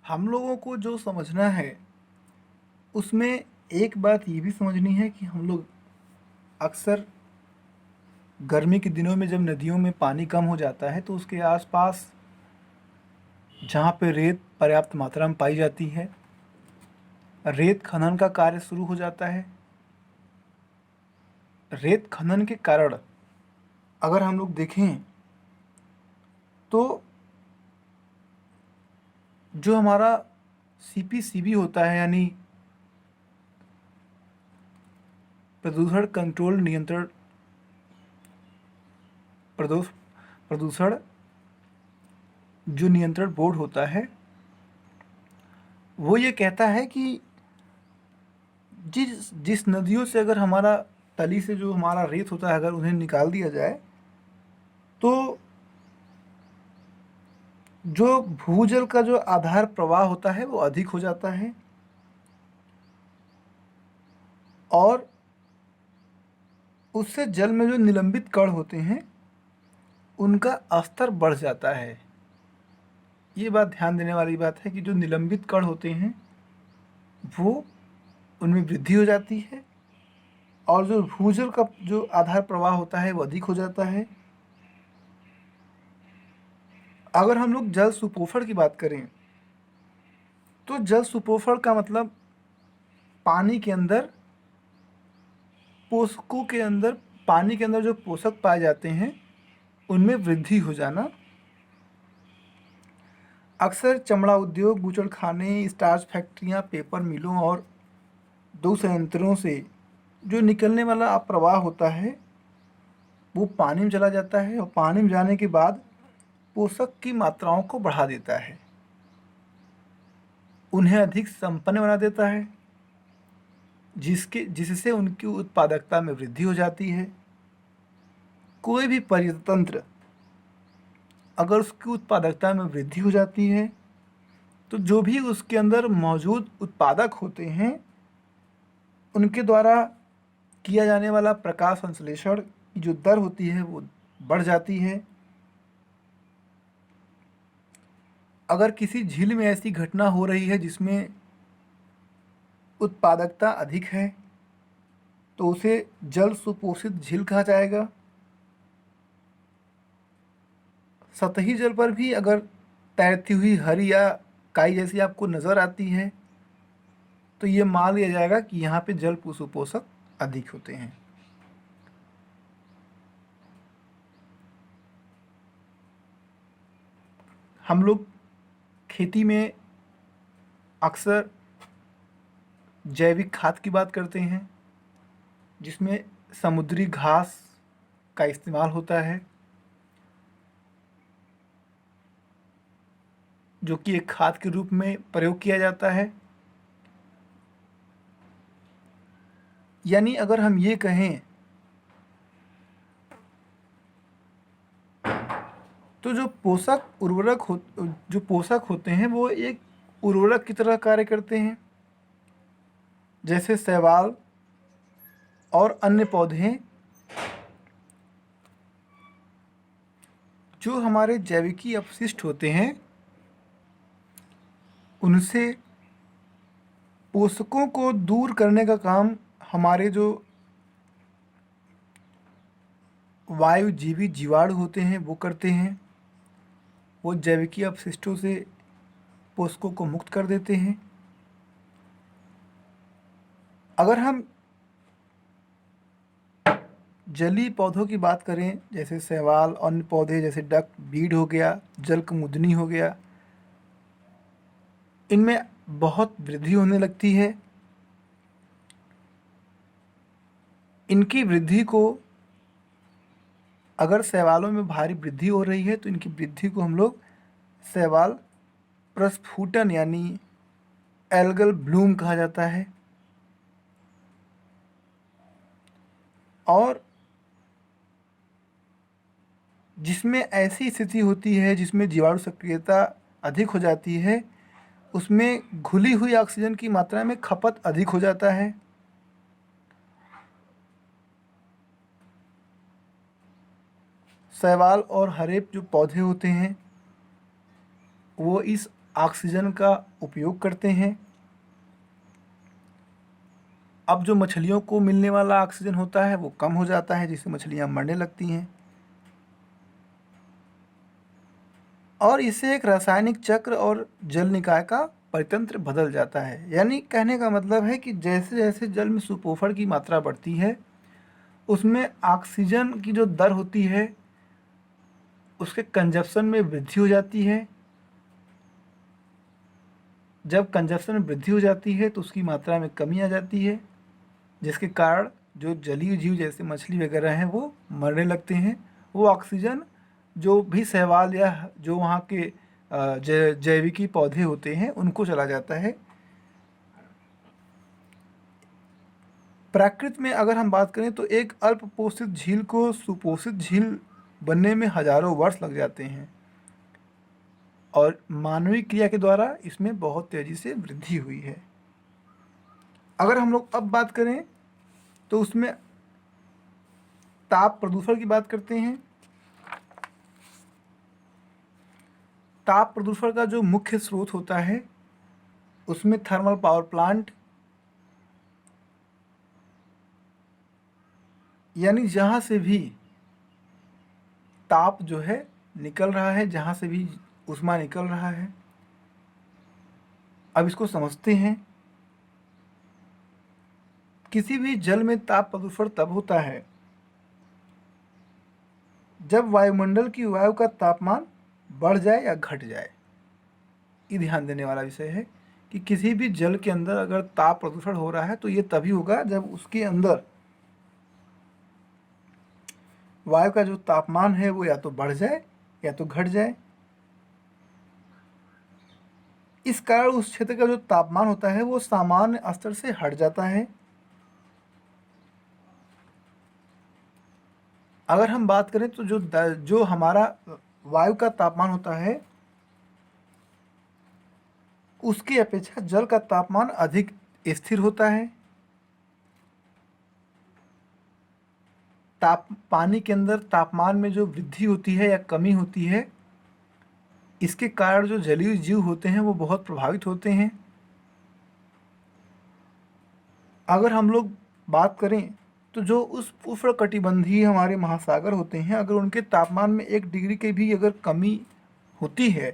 हम लोगों को जो समझना है उसमें एक बात ये भी समझनी है कि हम लोग अक्सर गर्मी के दिनों में जब नदियों में पानी कम हो जाता है तो उसके आसपास जहाँ पे रेत पर्याप्त मात्रा में पाई जाती है, रेत खनन का कार्य शुरू हो जाता है। रेत खनन के कारण अगर हम लोग देखें तो जो हमारा सीपीसीबी होता है, यानी प्रदूषण कंट्रोल नियंत्रण प्रदूष प्रदूषण जो नियंत्रण बोर्ड होता है, वो ये कहता है कि जिस जिस नदियों से अगर हमारा तली से जो हमारा रेत होता है अगर उन्हें निकाल दिया जाए तो जो भूजल का जो आधार प्रवाह होता है वो अधिक हो जाता है और उससे जल में जो निलंबित कण होते हैं उनका स्तर बढ़ जाता है। ये बात ध्यान देने वाली बात है कि जो निलंबित कण होते हैं वो उनमें वृद्धि हो जाती है और जो भूजल का जो आधार प्रवाह होता है वो अधिक हो जाता है। अगर हम लोग जल सुपोषण की बात करें तो जल सुपोषण का मतलब पानी के अंदर पोषकों के अंदर पानी के अंदर जो पोषक पाए जाते हैं उनमें वृद्धि हो जाना। अक्सर चमड़ा उद्योग, बूचड़खाने, स्टार्च फैक्ट्रियाँ, पेपर मिलों और दो संयंत्रों से जो निकलने वाला प्रवाह होता है वो पानी में चला जाता है और पानी में जाने के बाद पोषक की मात्राओं को बढ़ा देता है, उन्हें अधिक संपन्न बना देता है, जिससे उनकी उत्पादकता में वृद्धि हो जाती है। कोई भी परितंत्र अगर उसकी उत्पादकता में वृद्धि हो जाती है तो जो भी उसके अंदर मौजूद उत्पादक होते हैं उनके द्वारा किया जाने वाला प्रकाश संश्लेषण की जो दर होती है वो बढ़ जाती है। अगर किसी झील में ऐसी घटना हो रही है जिसमें उत्पादकता अधिक है तो उसे जल सुपोषित झील कहा जाएगा। सतही जल पर भी अगर तैरती हुई हरी या काई जैसी आपको नज़र आती है तो ये मान लिया जाएगा कि यहाँ पे जल सुपोषक अधिक होते हैं। हम लोग खेती में अक्सर जैविक खाद की बात करते हैं जिसमें समुद्री घास का इस्तेमाल होता है जो कि एक खाद के रूप में प्रयोग किया जाता है। यानी अगर हम ये कहें तो जो पोषक होते हैं वो एक उर्वरक की तरह कार्य करते हैं। जैसे शैवाल और अन्य पौधे जो हमारे जैविकी अपशिष्ट होते हैं उनसे पोषकों को दूर करने का काम हमारे जो वायुजीवी जीवाणु होते हैं वो करते हैं। वो जैविकी अपशिष्टों से पोषकों को मुक्त कर देते हैं। अगर हम जलीय पौधों की बात करें जैसे शैवाल, अन्य पौधे जैसे डक बीड हो गया, जलकुमुदिनी हो गया, इनमें बहुत वृद्धि होने लगती है। इनकी वृद्धि को अगर शैवालों में भारी वृद्धि हो रही है तो इनकी वृद्धि को हम लोग शैवाल प्रस्फुटन यानी एल्गल ब्लूम कहा जाता है। और जिसमें ऐसी स्थिति होती है जिसमें जीवाणु सक्रियता अधिक हो जाती है उसमें घुली हुई ऑक्सीजन की मात्रा में खपत अधिक हो जाता है। शैवाल और हरे जो पौधे होते हैं वो इस ऑक्सीजन का उपयोग करते हैं। अब जो मछलियों को मिलने वाला ऑक्सीजन होता है वो कम हो जाता है, जिससे मछलियाँ मरने लगती हैं। और इससे एक रासायनिक चक्र और जल निकाय का परितंत्र बदल जाता है। यानी कहने का मतलब है कि जैसे जैसे जल में सुपोषण की मात्रा बढ़ती है, उसमें ऑक्सीजन की जो दर होती है उसके कंजप्शन में वृद्धि हो जाती है। जब कंजप्शन में वृद्धि हो जाती है तो उसकी मात्रा में कमी आ जाती है, जिसके कारण जो जलीय जीव जैसे मछली वगैरह हैं वो मरने लगते हैं। वो ऑक्सीजन जो भी शैवाल या जो वहाँ के जैविकी पौधे होते हैं उनको चला जाता है। प्राकृत में अगर हम बात करें तो एक अल्प पोषित झील को सुपोषित झील बनने में हजारों वर्ष लग जाते हैं, और मानवीय क्रिया के द्वारा इसमें बहुत तेजी से वृद्धि हुई है। अगर हम लोग अब बात करें तो उसमें ताप प्रदूषण की बात करते हैं। ताप प्रदूषण का जो मुख्य स्रोत होता है उसमें थर्मल पावर प्लांट, यानी जहाँ से भी ताप जो है निकल रहा है, जहाँ से भी ऊष्मा निकल रहा है। अब इसको समझते हैं। किसी भी जल में ताप प्रदूषण तब होता है जब वायुमंडल की वायु का तापमान बढ़ जाए या घट जाए। ये ध्यान देने वाला विषय है कि किसी भी जल के अंदर अगर ताप प्रदूषण हो रहा है तो ये तभी होगा जब उसके अंदर वायु का जो तापमान है वो या तो बढ़ जाए या तो घट जाए। इस कारण उस क्षेत्र का जो तापमान होता है वो सामान्य स्तर से हट जाता है। अगर हम बात करें तो जो हमारा वायु का तापमान होता है उसकी अपेक्षा जल का तापमान अधिक स्थिर होता है। पानी के अंदर तापमान में जो वृद्धि होती है या कमी होती है, इसके कारण जो जलीय जीव होते हैं वो बहुत प्रभावित होते हैं। अगर हम लोग बात करें तो जो उस उष्णकटिबंधीय हमारे महासागर होते हैं, अगर उनके तापमान में 1 डिग्री की भी अगर कमी होती है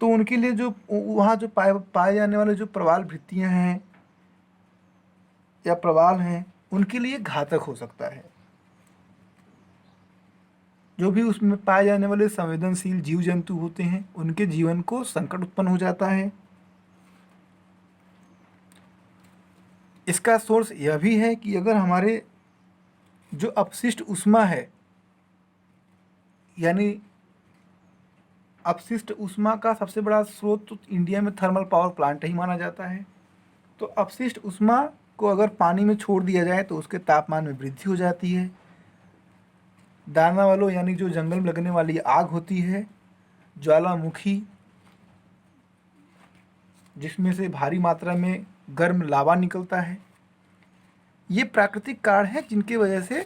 तो उनके लिए जो वहाँ जो पाए जाने वाले जो प्रवाल भित्तियाँ हैं या प्रवाल हैं उनके लिए घातक हो सकता है। जो भी उसमें पाए जाने वाले संवेदनशील जीव जंतु होते हैं उनके जीवन को संकट उत्पन्न हो जाता है। इसका सोर्स यह भी है कि अगर हमारे जो अपशिष्ट ऊष्मा है, यानी अपशिष्ट ऊष्मा का सबसे बड़ा स्रोत तो इंडिया में थर्मल पावर प्लांट ही माना जाता है। तो अपशिष्ट ऊष्मा को अगर पानी में छोड़ दिया जाए तो उसके तापमान में वृद्धि हो जाती है। दाना वालों यानी जो जंगल में लगने वाली आग होती है, ज्वालामुखी जिसमें से भारी मात्रा में गर्म लावा निकलता है, ये प्राकृतिक कारण हैं जिनकी वजह से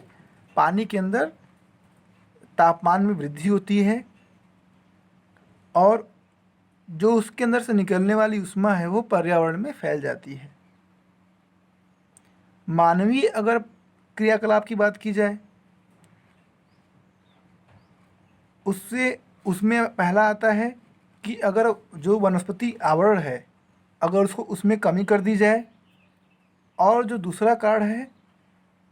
पानी के अंदर तापमान में वृद्धि होती है और जो उसके अंदर से निकलने वाली ऊष्मा है वो पर्यावरण में फैल जाती है। मानवीय अगर क्रियाकलाप की बात की जाए उससे उसमें पहला आता है कि अगर जो वनस्पति आवरण है अगर उसको उसमें कमी कर दी जाए, और जो दूसरा कारण है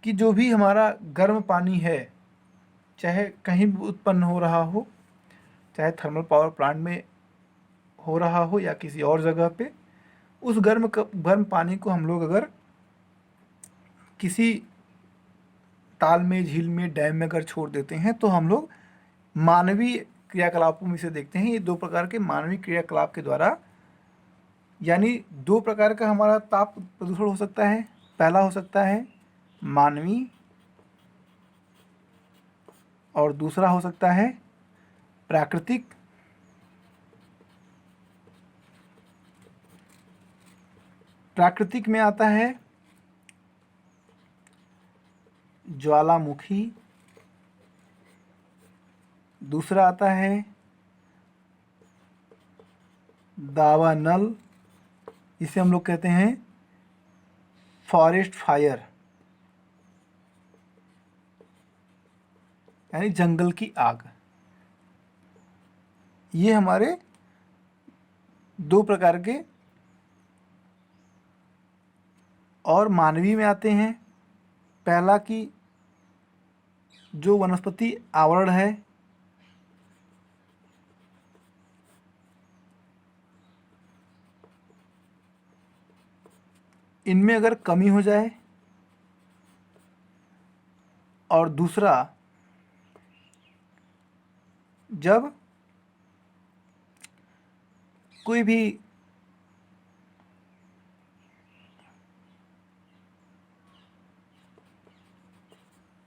कि जो भी हमारा गर्म पानी है चाहे कहीं भी उत्पन्न हो रहा हो, चाहे थर्मल पावर प्लांट में हो रहा हो या किसी और जगह पे, उस गर्म पानी को हम लोग अगर किसी ताल में, झील में, डैम में अगर छोड़ देते हैं तो हम लोग मानवीय क्रियाकलापों में से देखते हैं। ये 2 प्रकार के मानवीय क्रियाकलाप के द्वारा, यानी 2 प्रकार का हमारा ताप प्रदूषण हो सकता है। पहला हो सकता है मानवीय और दूसरा हो सकता है प्राकृतिक। प्राकृतिक में आता है ज्वालामुखी, दूसरा आता है दावानल, इसे हम लोग कहते हैं फॉरेस्ट फायर, यानी जंगल की आग। ये हमारे दो प्रकार के और मानवीय में आते हैं। पहला कि जो वनस्पति आवरण है, इनमें अगर कमी हो जाए, और दूसरा जब कोई भी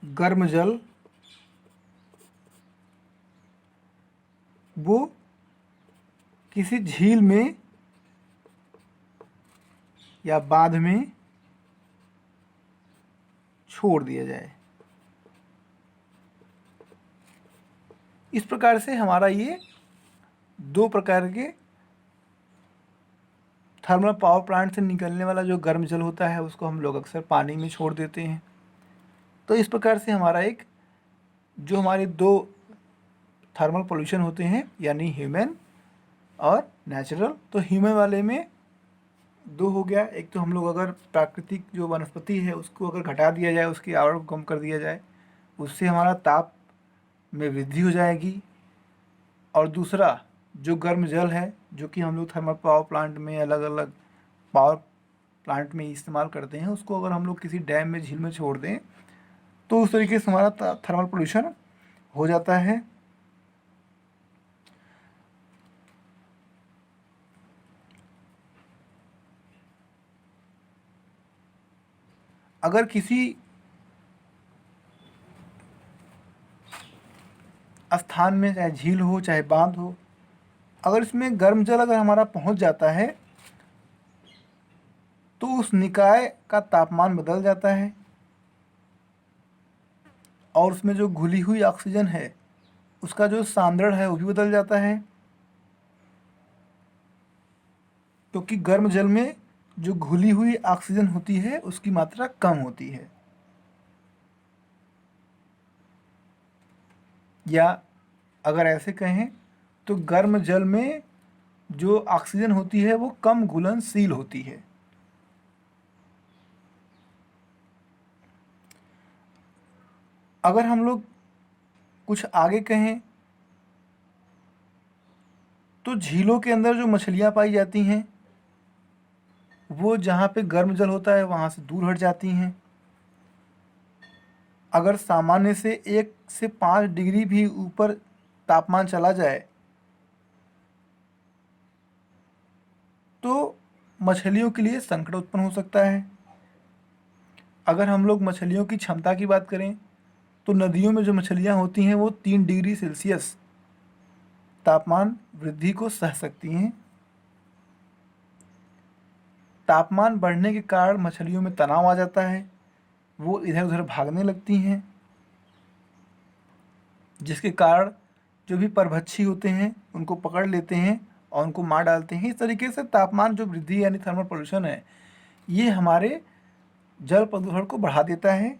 गर्म जल वो किसी झील में या बांध में छोड़ दिया जाए। इस प्रकार से हमारा ये दो प्रकार के थर्मल पावर प्लांट से निकलने वाला जो गर्म जल होता है उसको हम लोग अक्सर पानी में छोड़ देते हैं। तो इस प्रकार से हमारा एक जो हमारे दो थर्मल पोल्यूशन होते हैं, यानी ह्यूमन और नेचुरल। तो ह्यूमन वाले में दो हो गया, एक तो हम लोग अगर प्राकृतिक जो वनस्पति है उसको अगर घटा दिया जाए, उसकी आवरण को कम कर दिया जाए, उससे हमारा ताप में वृद्धि हो जाएगी। और दूसरा जो गर्म जल है, जो कि हम लोग थर्मल पावर प्लांट में अलग अलग पावर प्लांट में इस्तेमाल करते हैं, उसको अगर हम लोग किसी डैम में, झील में छोड़ दें तो उस तरीके से हमारा थर्मल पोल्यूशन हो जाता है। अगर किसी स्थान में, चाहे झील हो चाहे बांध हो, अगर इसमें गर्म जल अगर हमारा पहुंच जाता है तो उस निकाय का तापमान बदल जाता है और उसमें जो घुली हुई ऑक्सीजन है उसका जो सांद्रण है वो भी बदल जाता है, क्योंकि गर्म जल में जो घुली हुई ऑक्सीजन होती है उसकी मात्रा कम होती है। या अगर ऐसे कहें तो गर्म जल में जो ऑक्सीजन होती है वो कम घुलनशील होती है। अगर हम लोग कुछ आगे कहें तो झीलों के अंदर जो मछलियाँ पाई जाती हैं वो जहाँ पे गर्म जल होता है वहाँ से दूर हट जाती हैं। अगर सामान्य से 1 से 5 डिग्री भी ऊपर तापमान चला जाए तो मछलियों के लिए संकट उत्पन्न हो सकता है। अगर हम लोग मछलियों की क्षमता की बात करें तो नदियों में जो मछलियाँ होती हैं वो 3 डिग्री सेल्सियस तापमान वृद्धि को सह सकती हैं। तापमान बढ़ने के कारण मछलियों में तनाव आ जाता है, वो इधर उधर भागने लगती हैं, जिसके कारण जो भी परभक्षी होते हैं उनको पकड़ लेते हैं और उनको मार डालते हैं। इस तरीके से तापमान जो वृद्धि यानी थर्मल पोल्यूशन है ये हमारे जल प्रदूषण को बढ़ा देता है।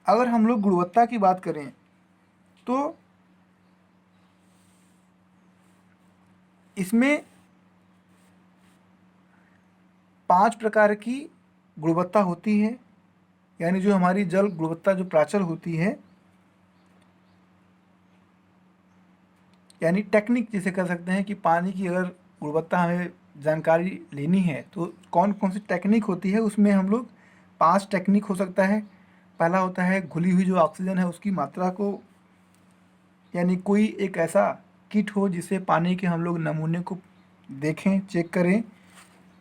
अगर हम लोग गुणवत्ता की बात करें तो इसमें 5 प्रकार की गुणवत्ता होती है, यानी जो हमारी जल गुणवत्ता जो प्राचल होती है, यानी टेक्निक जिसे कह सकते हैं कि पानी की अगर गुणवत्ता हमें जानकारी लेनी है तो कौन कौन सी टेक्निक होती है, उसमें हम लोग 5 टेक्निक हो सकता है। पहला होता है घुली हुई जो ऑक्सीजन है उसकी मात्रा को, यानी कोई एक ऐसा किट हो जिससे पानी के हम लोग नमूने को देखें, चेक करें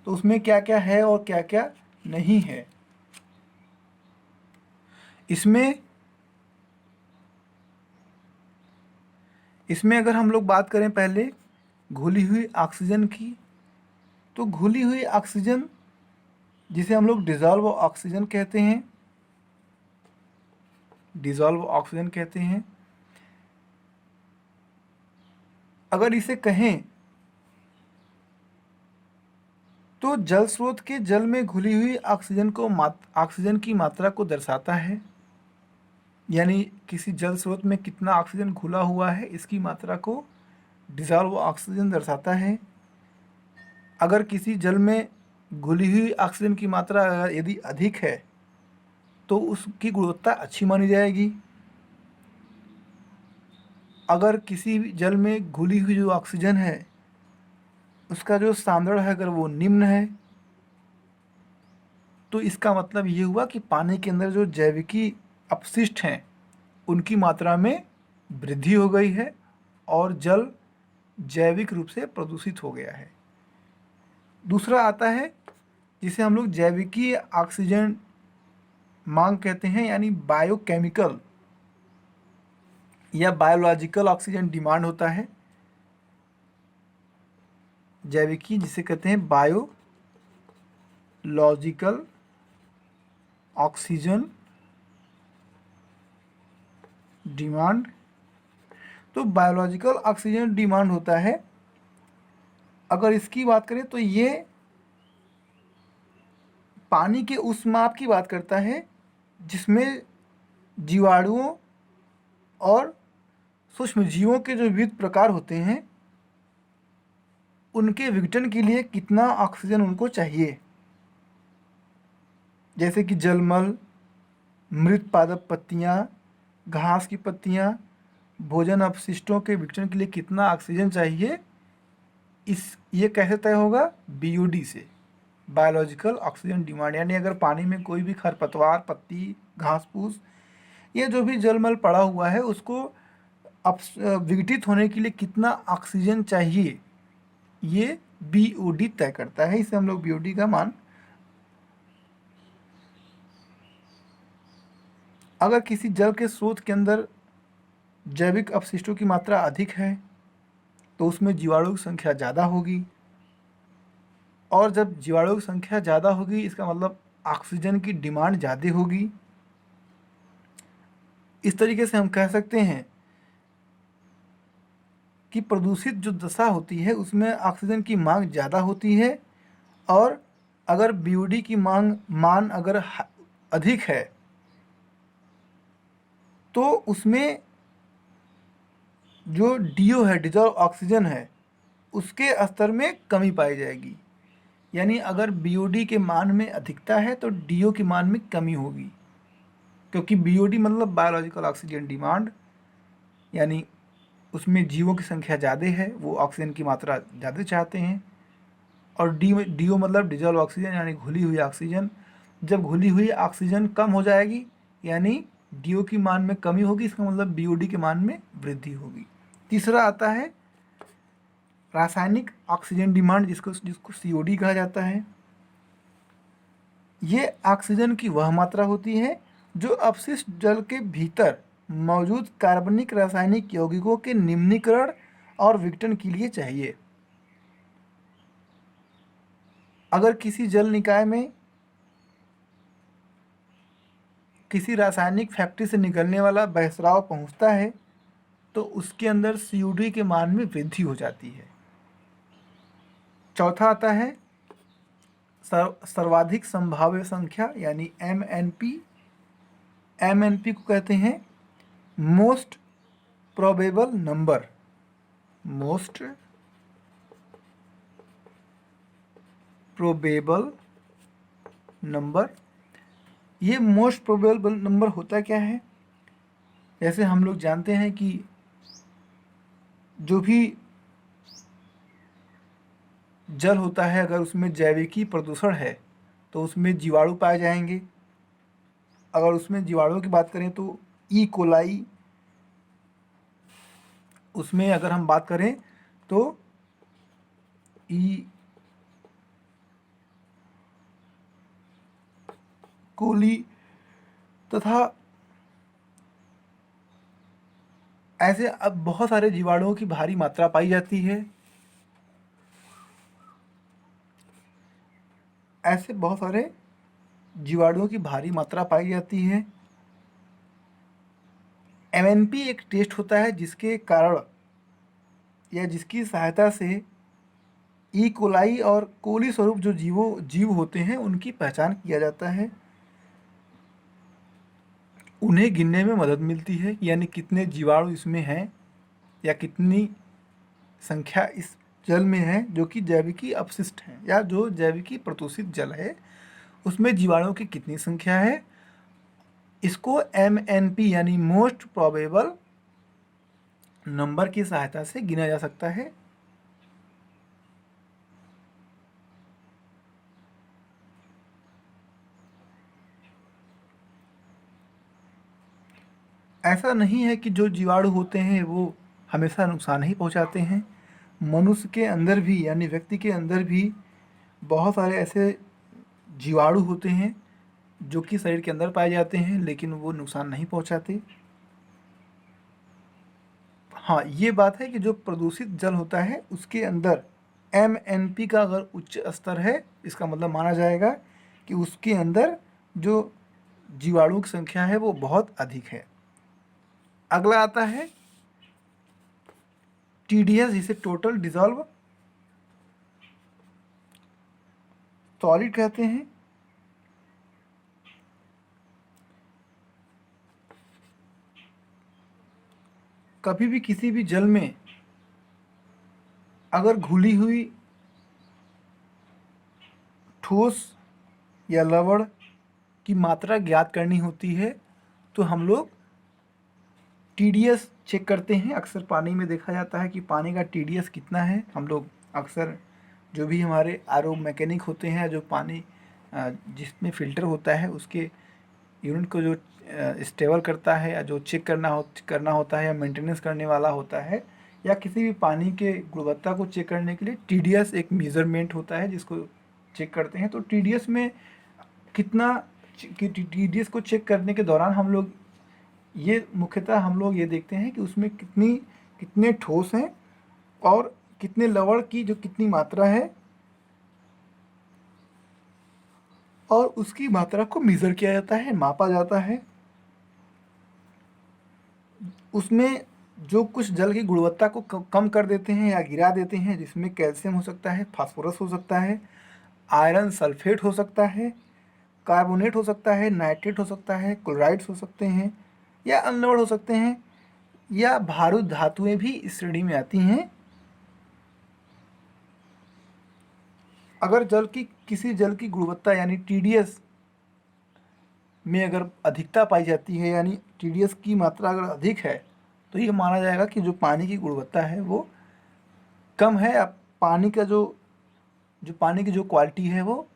तो उसमें क्या क्या है और क्या क्या नहीं है। इसमें अगर हम लोग बात करें पहले घुली हुई ऑक्सीजन की, तो घुली हुई ऑक्सीजन जिसे हम लोग डिज़ोल्व ऑक्सीजन कहते हैं, डिज़ोल्व ऑक्सीजन कहते हैं। अगर इसे कहें तो जल स्रोत के जल में घुली हुई ऑक्सीजन की मात्रा को दर्शाता है, यानी किसी जल स्रोत में कितना ऑक्सीजन घुला हुआ है इसकी मात्रा को डिजॉल्व ऑक्सीजन दर्शाता है। अगर किसी जल में घुली हुई ऑक्सीजन की मात्रा यदि अधिक है तो उसकी गुणवत्ता अच्छी मानी जाएगी। अगर किसी भी जल में घुली हुई जो ऑक्सीजन है उसका जो सांद्रण है अगर वो निम्न है तो इसका मतलब ये हुआ कि पानी के अंदर जो जैविकी अपशिष्ट हैं उनकी मात्रा में वृद्धि हो गई है और जल जैविक रूप से प्रदूषित हो गया है। दूसरा आता है जिसे हम लोग जैविकीय ऑक्सीजन मांग कहते हैं, यानी बायोकेमिकल या बायोलॉजिकल ऑक्सीजन डिमांड होता है। जैविकी जिसे कहते हैं बायोलॉजिकल ऑक्सीजन डिमांड। तो बायोलॉजिकल ऑक्सीजन डिमांड होता है, अगर इसकी बात करें तो ये पानी के उस माप की बात करता है जिसमें जीवाणुओं और सूक्ष्म जीवों के जो विविध प्रकार होते हैं उनके विघटन के लिए कितना ऑक्सीजन उनको चाहिए। जैसे कि जलमल, मृत पादप पत्तियाँ, घास की पत्तियाँ, भोजन अपशिष्टों के विघटन के लिए कितना ऑक्सीजन चाहिए, ये कैसे तय होगा? बीयूडी से, बायोलॉजिकल ऑक्सीजन डिमांड। यानी अगर पानी में कोई भी खरपतवार, पत्ती, घास फूस ये जो भी जलमल पड़ा हुआ है उसको विघटित होने के लिए कितना ऑक्सीजन चाहिए, ये बीओडी तय करता है। इसे हम लोग बीओडी का मान, अगर किसी जल के स्रोत के अंदर जैविक अपशिष्टों की मात्रा अधिक है तो उसमें जीवाणु की संख्या ज़्यादा होगी, और जब जीवाणु की संख्या ज़्यादा होगी इसका मतलब ऑक्सीजन की डिमांड ज़्यादा होगी। इस तरीके से हम कह सकते हैं कि प्रदूषित जो दशा होती है उसमें ऑक्सीजन की मांग ज़्यादा होती है, और अगर बीओडी की मान अगर अधिक है तो उसमें जो डीओ है, डिजॉल्व ऑक्सीजन है, उसके स्तर में कमी पाई जाएगी। यानी अगर बीओडी के मान में अधिकता है तो डीओ के मान में कमी होगी, क्योंकि बीओडी मतलब बायोलॉजिकल ऑक्सीजन डिमांड, यानी उसमें जीवों की संख्या ज़्यादा है, वो ऑक्सीजन की मात्रा ज़्यादा चाहते हैं। और डीओ मतलब डिजॉल्व ऑक्सीजन, यानी घुली हुई ऑक्सीजन। जब घुली हुई ऑक्सीजन कम हो जाएगी यानी डीओ की मान में कमी होगी, इसका मतलब बीओडी के मान में वृद्धि होगी। तीसरा आता है रासायनिक ऑक्सीजन डिमांड, जिसको सीओडी कहा जाता है। ये ऑक्सीजन की वह मात्रा होती है जो अपशिष्ट जल के भीतर मौजूद कार्बनिक रासायनिक यौगिकों के निम्नीकरण और विघटन के लिए चाहिए। अगर किसी जल निकाय में किसी रासायनिक फैक्ट्री से निकलने वाला बहिस्राव पहुंचता है तो उसके अंदर सीओडी के मान में वृद्धि हो जाती है। चौथा आता है सर्वाधिक संभाव्य संख्या, यानी एमएनपी। एमएनपी को कहते हैं most probable number. Most probable number, ये मोस्ट प्रोबेबल नंबर होता क्या है? जैसे हम लोग जानते हैं कि जो भी जल होता है अगर उसमें जैविकी प्रदूषण है तो उसमें जीवाणु पाए जाएंगे। अगर उसमें जीवाणुओं की बात करें तो ई कोलाई, उसमें अगर हम बात करें तो ई कोली तथा ऐसे अब बहुत सारे जीवाणुओं की भारी मात्रा पाई जाती है। ऐसे बहुत सारे जीवाणुओं की भारी मात्रा पाई जाती है। एमएनपी एक टेस्ट होता है जिसके कारण या जिसकी सहायता से ई कोलाई और कोली स्वरूप जो जीव होते हैं उनकी पहचान किया जाता है। उन्हें गिनने में मदद मिलती है, यानी कितने जीवाणु इसमें हैं या कितनी संख्या इस जल में है जो कि जैविकी अपशिष्ट है या जो जैविकी प्रदूषित जल है उसमें जीवाणुओं की कितनी संख्या है, इसको MNP यानी मोस्ट प्रोबेबल नंबर की सहायता से गिना जा सकता है। ऐसा नहीं है कि जो जीवाणु होते हैं वो हमेशा नुकसान ही पहुंचाते हैं। मनुष्य के अंदर भी यानी व्यक्ति के अंदर भी बहुत सारे ऐसे जीवाणु होते हैं जो कि शरीर के अंदर पाए जाते हैं लेकिन वो नुकसान नहीं पहुंचाते। हाँ, ये बात है कि जो प्रदूषित जल होता है उसके अंदर MNP का अगर उच्च स्तर है, इसका मतलब माना जाएगा कि उसके अंदर जो जीवाणु की संख्या है वो बहुत अधिक है। अगला आता है TDS, जिसे टोटल डिजॉल्व सॉलिड कहते हैं। कभी भी किसी भी जल में अगर घुली हुई ठोस या लवण की मात्रा ज्ञात करनी होती है तो हम लोग TDS चेक करते हैं। अक्सर पानी में देखा जाता है कि पानी का TDS कितना है। हम लोग अक्सर जो भी हमारे RO मैकेनिक होते हैं, जो पानी जिसमें फ़िल्टर होता है उसके यूनिट को जो स्टेबल करता है या जो चेक करना होता है या मेंटेनेंस करने वाला होता है या किसी भी पानी के गुणवत्ता को चेक करने के लिए TDS एक मेज़रमेंट होता है जिसको चेक करते हैं। तो TDS में TDS को चेक करने के दौरान हम लोग मुख्यतः हम लोग ये देखते हैं कि उसमें कितने ठोस हैं और कितने लवण की जो कितनी मात्रा है और उसकी मात्रा को मेज़र किया जाता है, मापा जाता है। उसमें जो कुछ जल की गुणवत्ता को कम कर देते हैं या गिरा देते हैं, जिसमें कैल्शियम हो सकता है, फास्फोरस हो सकता है, आयरन सल्फेट हो सकता है, कार्बोनेट हो सकता है, नाइट्रेट हो सकता है, क्लोराइड्स हो सकते हैं या अनलवण हो सकते हैं या भारुद धातुएं भी इस श्रेणी में आती हैं। अगर किसी जल की गुणवत्ता यानी TDS में अगर अधिकता पाई जाती है यानी TDS की मात्रा अगर अधिक है तो ये माना जाएगा कि जो पानी की गुणवत्ता है वो कम है या पानी की जो क्वालिटी है वो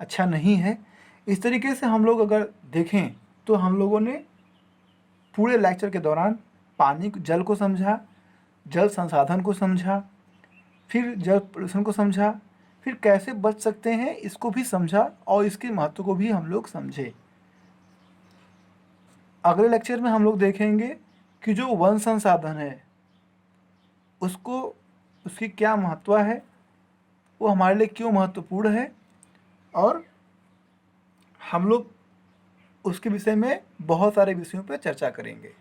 अच्छा नहीं है। इस तरीके से हम लोग अगर देखें तो हम लोगों ने पूरे लेक्चर के दौरान जल को समझा, जल संसाधन को समझा, फिर जल प्रदूषण को समझा, फिर कैसे बच सकते हैं इसको भी समझा और इसके महत्व को भी हम लोग समझे। अगले लेक्चर में हम लोग देखेंगे कि जो वन संसाधन है उसकी क्या महत्व है, वो हमारे लिए क्यों महत्वपूर्ण है और हम लोग उसके विषय में बहुत सारे विषयों पर चर्चा करेंगे।